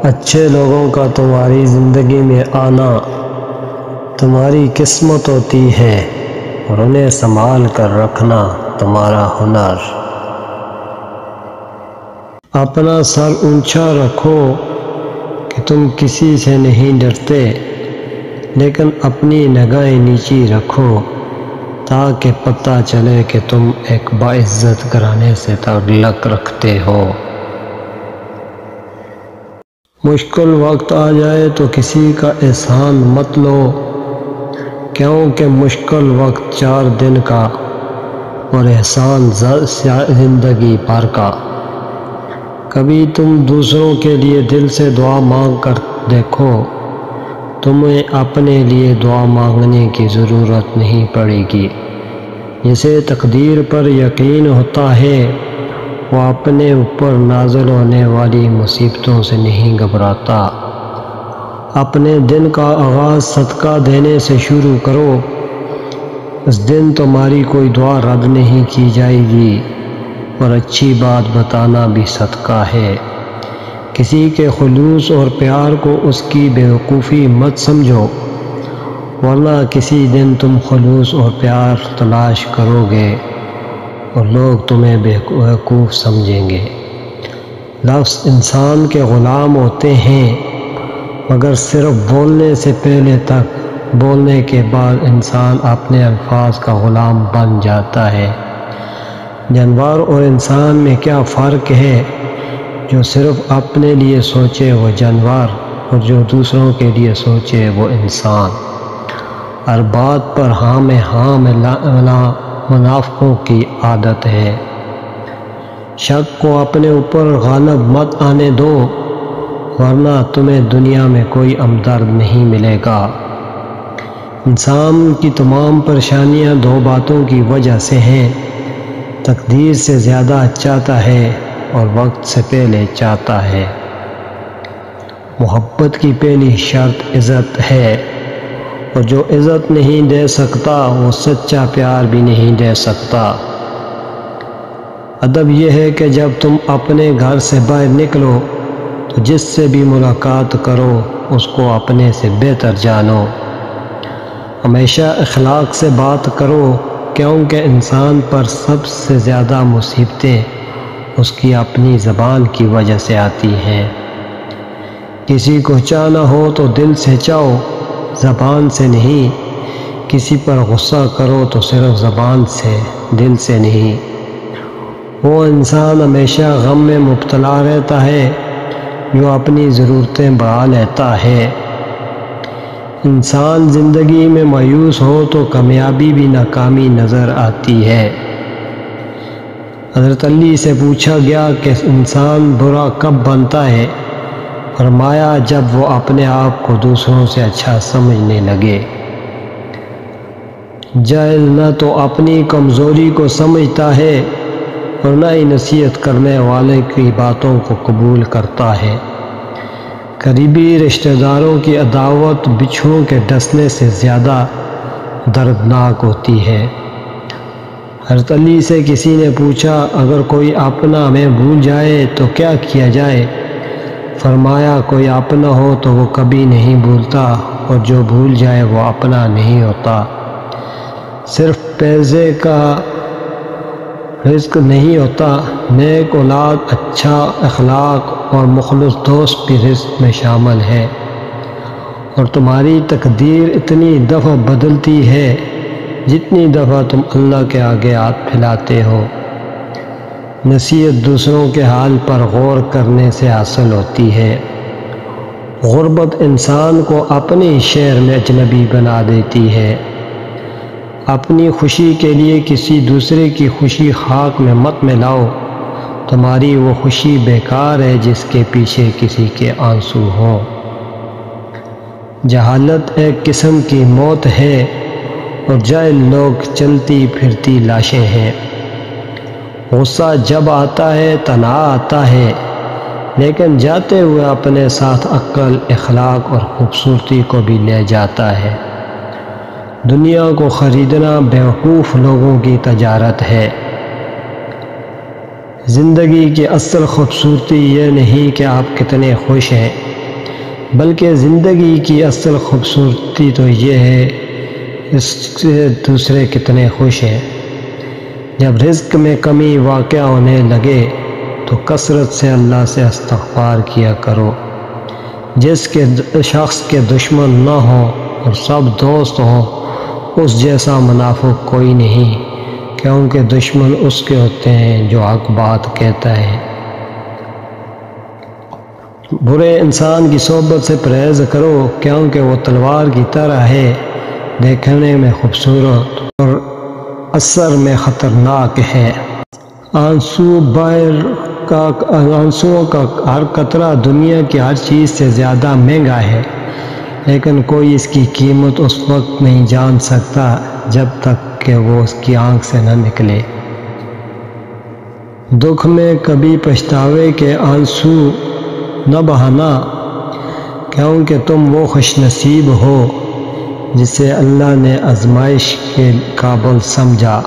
اچھے لوگوں کا تمہاری زندگی میں آنا تمہاری قسمت ہوتی ہے اور انہیں سنبھال کر رکھنا تمہارا ہنر۔ اپنا سر اونچا رکھو کہ تم کسی سے نہیں ڈرتے، لیکن اپنی نگاہیں نیچی رکھو تاکہ پتہ چلے کہ تم ایک باعزت گھرانے سے تعلق رکھتے ہو۔ مشکل وقت آ جائے تو کسی کا احسان مت لو، کیونکہ مشکل وقت 4 دن کا اور احسان زندگی بھر کا۔ کبھی تم دوسروں کے لیے دل سے دعا مانگ کر دیکھو، تمہیں اپنے لیے دعا مانگنے کی ضرورت نہیں پڑے گی۔ جسے تقدیر پر یقین ہوتا ہے وہ اپنے اوپر نازل ہونے والی مصیبتوں سے نہیں گھبراتا۔ اپنے دن کا آغاز صدقہ دینے سے شروع کرو، اس دن تمہاری کوئی دعا رد نہیں کی جائے گی، اور اچھی بات بتانا بھی صدقہ ہے۔ کسی کے خلوص اور پیار کو اس کی بیوقوفی مت سمجھو، ورنہ کسی دن تم خلوص اور پیار تلاش کرو گے اور لوگ تمہیں بیوقوف سمجھیں گے۔ لفظ انسان کے غلام ہوتے ہیں، مگر صرف بولنے سے پہلے تک، بولنے کے بعد انسان اپنے الفاظ کا غلام بن جاتا ہے۔ جانور اور انسان میں کیا فرق ہے؟ جو صرف اپنے لیے سوچے وہ جانور، اور جو دوسروں کے لیے سوچے وہ انسان۔ ہر بات پر ہاں میں ہاں ملانا منافقوں کی عادت ہے۔ شک کو اپنے اوپر غالب مت آنے دو، ورنہ تمہیں دنیا میں کوئی ہمدرد نہیں ملے گا۔ انسان کی تمام پریشانیاں 2 باتوں کی وجہ سے ہیں: تقدیر سے زیادہ چاہتا ہے اور وقت سے پہلے چاہتا ہے۔ محبت کی پہلی شرط عزت ہے، اور جو عزت نہیں دے سکتا وہ سچا پیار بھی نہیں دے سکتا۔ ادب یہ ہے کہ جب تم اپنے گھر سے باہر نکلو تو جس سے بھی ملاقات کرو اس کو اپنے سے بہتر جانو۔ ہمیشہ اخلاق سے بات کرو، کیونکہ انسان پر سب سے زیادہ مصیبتیں اس کی اپنی زبان کی وجہ سے آتی ہیں۔ کسی کو چاہنا ہو تو دل سے چاہو، زبان سے نہیں۔ کسی پر غصہ کرو تو صرف زبان سے، دل سے نہیں۔ وہ انسان ہمیشہ غم میں مبتلا رہتا ہے جو اپنی ضرورتیں بڑھا لیتا ہے۔ انسان زندگی میں مایوس ہو تو کامیابی بھی ناکامی نظر آتی ہے۔ حضرت علی سے پوچھا گیا کہ انسان برا کب بنتا ہے؟ فرمایا جب وہ اپنے آپ کو دوسروں سے اچھا سمجھنے لگے۔ جاہل نہ تو اپنی کمزوری کو سمجھتا ہے اور نہ ہی نصیحت کرنے والے کی باتوں کو قبول کرتا ہے۔ قریبی رشتہ داروں کی عداوت بچھوؤں کے ڈسنے سے زیادہ دردناک ہوتی ہے۔ حضرت علی سے کسی نے پوچھا اگر کوئی اپنا ہمیں بھول جائے تو کیا کیا جائے؟ فرمایا کوئی اپنا ہو تو وہ کبھی نہیں بھولتا، اور جو بھول جائے وہ اپنا نہیں ہوتا۔ صرف پیسے کا رزق نہیں ہوتا، نیک اولاد، اچھا اخلاق اور مخلص دوست بھی رزق میں شامل ہے۔ اور تمہاری تقدیر اتنی دفعہ بدلتی ہے جتنی دفعہ تم اللہ کے آگے ہاتھ پھیلاتے ہو۔ نصیحت دوسروں کے حال پر غور کرنے سے حاصل ہوتی ہے۔ غربت انسان کو اپنے شہر میں اجنبی بنا دیتی ہے۔ اپنی خوشی کے لیے کسی دوسرے کی خوشی خاک میں مت ملاؤ، تمہاری وہ خوشی بیکار ہے جس کے پیچھے کسی کے آنسو ہوں۔ جہالت ایک قسم کی موت ہے، اور جاہل لوگ چلتی پھرتی لاشیں ہیں۔ غصہ جب آتا ہے تنہا آتا ہے، لیکن جاتے ہوئے اپنے ساتھ عقل، اخلاق اور خوبصورتی کو بھی لے جاتا ہے۔ دنیا کو خریدنا بیوقوف لوگوں کی تجارت ہے۔ زندگی کی اصل خوبصورتی یہ نہیں کہ آپ کتنے خوش ہیں، بلکہ زندگی کی اصل خوبصورتی تو یہ ہے اس سے دوسرے کتنے خوش ہیں۔ جب رزق میں کمی واقع ہونے لگے تو کثرت سے اللہ سے استغفار کیا کرو۔ جس کے شخص کے دشمن نہ ہوں اور سب دوست ہوں، اس جیسا منافق کوئی نہیں، کیونکہ دشمن اس کے ہوتے ہیں جو حق بات کہتا ہے۔ برے انسان کی صحبت سے پرہیز کرو، کیونکہ وہ تلوار کی طرح ہے، دیکھنے میں خوبصورت اور اثر میں خطرناک ہے۔ آنسوؤں کا ہر قطرہ دنیا کی ہر چیز سے زیادہ مہنگا ہے، لیکن کوئی اس کی قیمت اس وقت نہیں جان سکتا جب تک کہ وہ اس کی آنکھ سے نہ نکلے۔ دکھ میں کبھی پچھتاوے کے آنسو نہ بہانا، کیونکہ تم وہ خوش نصیب ہو جسے اللہ نے آزمائش کے قابل سمجھا۔